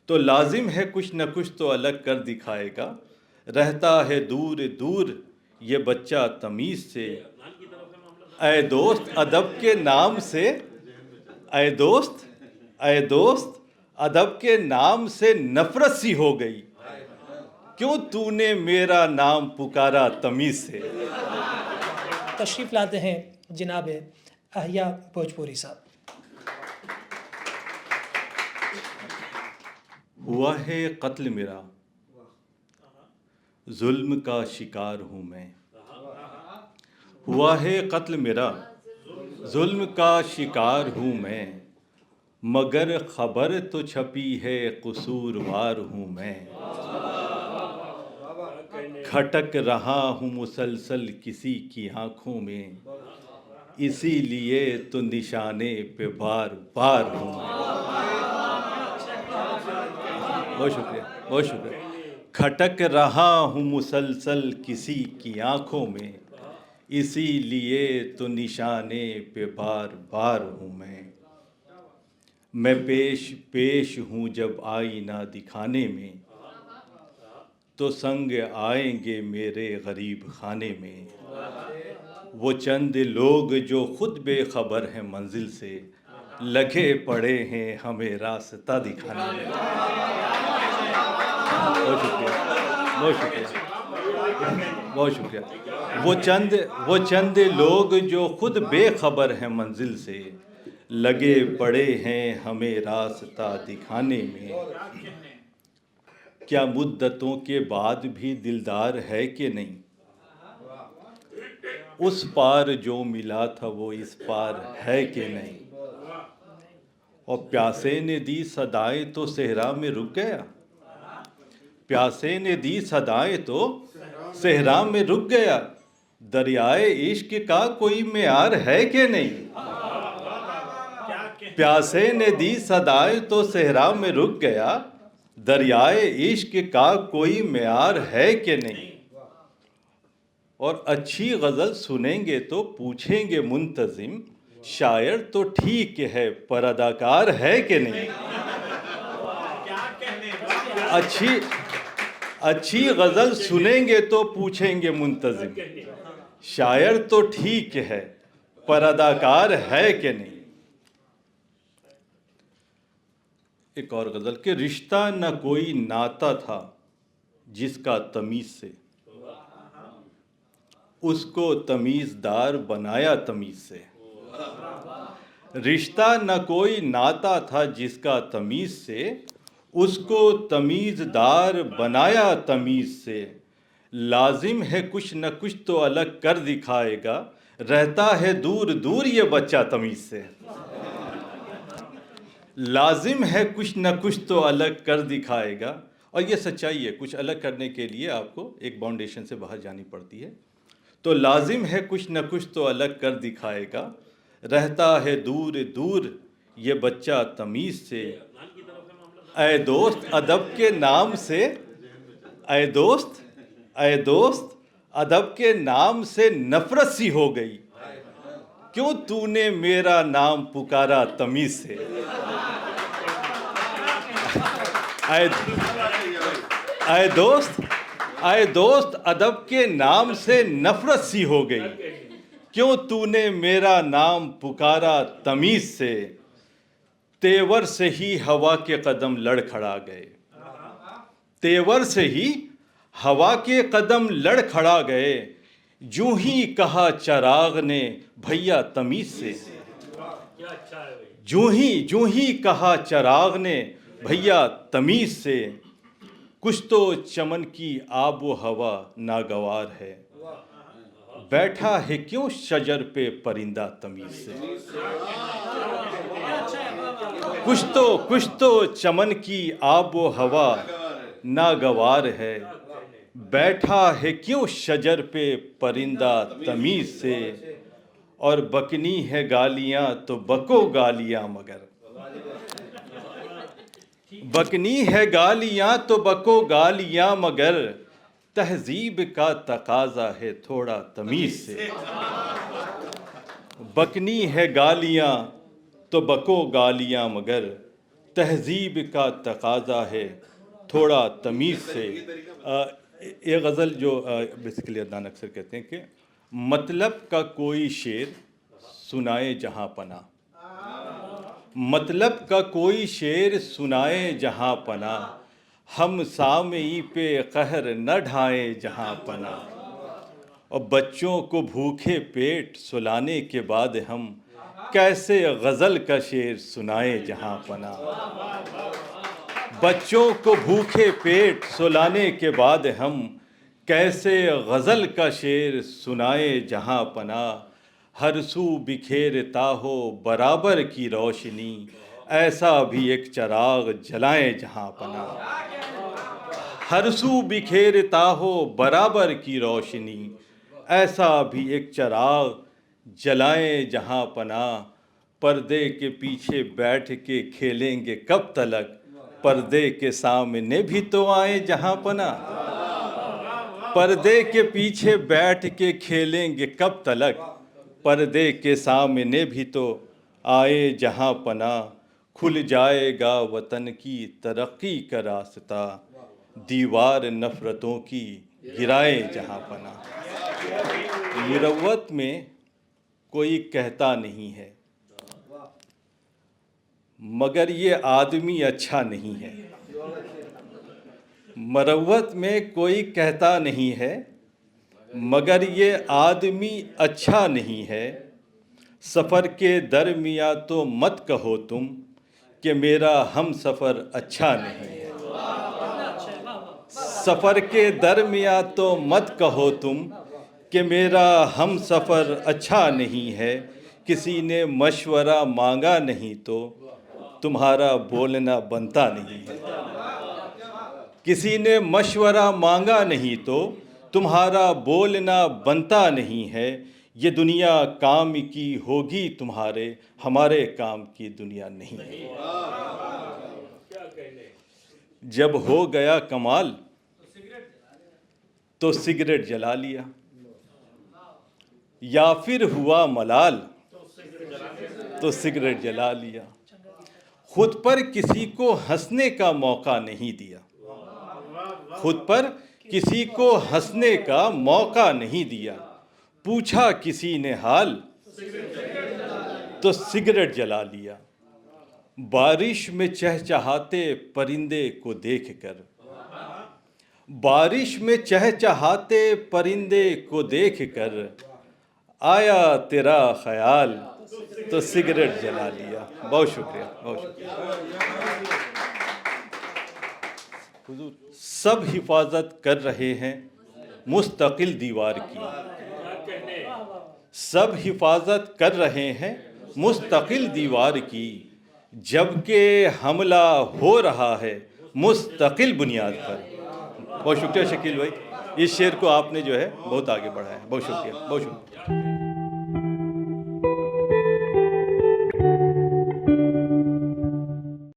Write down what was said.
تو لازم ہے کچھ نہ کچھ تو الگ کر دکھائے گا، رہتا ہے دور دور یہ بچہ تمیز سے، اے دوست ادب کے نام سے، اے دوست اے دوست ادب کے نام سے نفرت سی ہو گئی، کیوں تو نے میرا نام پکارا تمیز سے۔ تشریف لاتے ہیں جناب احیا بھوجپوری صاحب۔ ہوا ہے قتل میرا، ظلم کا شکار ہوں میں، ہوا ہے قتل میرا، ظلم کا شکار ہوں میں، مگر خبر تو چھپی ہے قصوروار ہوں میں، کھٹک رہا ہوں مسلسل کسی کی آنکھوں میں، اسی لیے تو نشانے پہ بار بار ہوں میں۔ بہت شکریہ، بہت شکریہ۔ کھٹک رہا ہوں مسلسل کسی کی آنکھوں میں، اسی لیے تو نشانے پہ بار بار ہوں میں پیش پیش ہوں جب آئینہ دکھانے میں، تو سنگ آئیں گے میرے غریب خانے میں، وہ چند لوگ جو خود بے خبر ہیں منزل سے، لگے پڑے ہیں ہمیں راستہ دکھانے میں۔ بہت شکریہ، بہت شکریہ، بہت شکریہ۔ وہ چند لوگ جو خود بے خبر ہیں منزل سے، لگے پڑے ہیں ہمیں راستہ دکھانے میں، کیا مدتوں کے بعد بھی دلدار ہے کہ نہیں، اس پار جو ملا تھا وہ اس پار ہے کہ نہیں، اور پیاسے نے دی صدائیں تو صحرا میں رک گیا، پیاسے نے دی صدائیں تو صحرا میں رک گیا، دریائے عشق کا کوئی معیار ہے کہ نہیں، پیاسے نے دی صدائیں تو صحرا میں رک گیا، دریائے عشق کا کوئی معیار ہے کہ نہیں، اور اچھی غزل سنیں گے تو پوچھیں گے منتظم، شاعر تو ٹھیک ہے پر اداکار ہے کہ نہیں، اچھی غزل سنیں گے تو پوچھیں گے منتظم، شاعر تو ٹھیک ہے پر اداکار ہے کہ نہیں۔ ایک اور غزل کہ رشتہ نہ کوئی ناتا تھا جس کا تمیز سے، اس کو تمیز دار بنایا تمیز سے، رشتہ نہ کوئی ناتا تھا جس کا تمیز سے، اس کو تمیز دار بنایا تمیز سے، لازم ہے کچھ نہ کچھ تو الگ کر دکھائے گا، رہتا ہے دور دور یہ بچہ تمیز سے، لازم ہے کچھ نہ کچھ تو الگ کر دکھائے گا، اور یہ سچائی ہے، کچھ الگ کرنے کے لیے آپ کو ایک باؤنڈیشن سے باہر جانی پڑتی ہے، تو لازم ہے کچھ نہ کچھ تو الگ کر دکھائے گا، رہتا ہے دور دور یہ بچہ تمیز سے، اے دوست ادب کے نام سے، اے دوست اے دوست ادب کے نام سے نفرت سی ہو گئی، کیوں تو نے میرا نام پکارا تمیز سے، اے دوست ادب کے نام سے نفرت سی ہو گئی، کیوں تو نے میرا نام پکارا تمیز سے، تیور سے ہی ہوا کے قدم لڑ کھڑا گئے، تیور سے ہی ہوا کے قدم لڑ کھڑا گئے، جوں ہی کہا چراغ نے بھیا تمیز سے، جوں ہی کہا چراغ نے بھیا تمیز سے، کچھ تو چمن کی آب و ہوا ناگوار ہے، بیٹھا ہے کیوں شجر پہ پرندہ تمیز سے، کچھ تو چمن کی آب و ہوا ناگوار ہے، بیٹھا ہے کیوں شجر پہ پرندہ تمیز سے، اور بکنی ہے گالیاں تو بکو گالیاں مگر، بکنی ہے گالیاں تو بکو گالیاں مگر، تہذیب کا تقاضا ہے تھوڑا تمیز سے، بکنی ہے گالیاں تو بکو گالیاں مگر، تہذیب کا تقاضا ہے تھوڑا تمیز سے. یہ غزل جو بیسیکلی عدنان اکثر کہتے ہیں کہ مطلب کا کوئی شعر سنائے جہاں پناہ, مطلب کا کوئی شعر سنائے جہاں پناہ, ہم سامعی پہ قہر نہ ڈھائیں جہاں پناہ. اور بچوں کو بھوکے پیٹ سلانے کے بعد ہم کیسے غزل کا شعر سنائے جہاں پناہ. بچوں کو بھوکے پیٹ سلانے کے بعد ہم کیسے غزل کا شعر سنائے جہاں پناہ. ہر سو بکھیرتا ہو برابر کی روشنی, ایسا بھی ایک چراغ جلائیں جہاں پناہ. ہر سو بکھیرتا ہو برابر کی روشنی, ایسا بھی ایک چراغ جلائیں جہاں پناہ. پردے کے پیچھے بیٹھ کے کھیلیں گے کب تلک, پردے کے سامنے بھی تو آئیں جہاں پناہ. پردے کے پیچھے بیٹھ کے کھیلیں گے کب تلک, پردے کے سامنے بھی تو آئے جہاں پناہ. کھل جائے گا وطن کی ترقی کا راستہ, دیوار نفرتوں کی گرائے جہاں پناہ. مروت میں کوئی کہتا نہیں ہے مگر یہ آدمی اچھا نہیں ہے. مروت میں کوئی کہتا نہیں ہے مگر یہ آدمی اچھا نہیں ہے. سفر کے درمیاں تو مت کہو تم کہ میرا ہم سفر اچھا نہیں ہے. سفر کے درمیاں تو مت کہو تم کہ میرا ہم سفر اچھا نہیں ہے. کسی نے مشورہ مانگا نہیں تو تمہارا بولنا بنتا نہیں ہے. کسی نے مشورہ مانگا نہیں تو تمہارا بولنا بنتا نہیں ہے. یہ دنیا کام کی ہوگی تمہارے, ہمارے کام کی دنیا نہیں ہے. جب ہو گیا کمال تو سگریٹ جلا لیا, یا پھر ہوا ملال تو سگریٹ جلا لیا. خود پر کسی کو ہنسنے کا موقع نہیں دیا, خود پر کسی کو ہنسنے کا موقع نہیں دیا. پوچھا کسی نے حال تو سگریٹ جلا لیا. بارش میں چہچہاتے پرندے کو دیکھ کر, بارش میں چہچہاتے پرندے کو دیکھ کر آیا تیرا خیال تو سگریٹ جلا لیا. بہت شکریہ, بہت شکریہ. حضور سب حفاظت کر رہے ہیں مستقل دیوار کی, سب حفاظت کر رہے ہیں مستقل دیوار کی, جبکہ حملہ ہو رہا ہے مستقل بنیاد پر. بہت شکریہ شکیل بھائی, اس شعر کو آپ نے جو ہے بہت آگے بڑھایا ہے. بہت شکریہ, بہت شکریہ.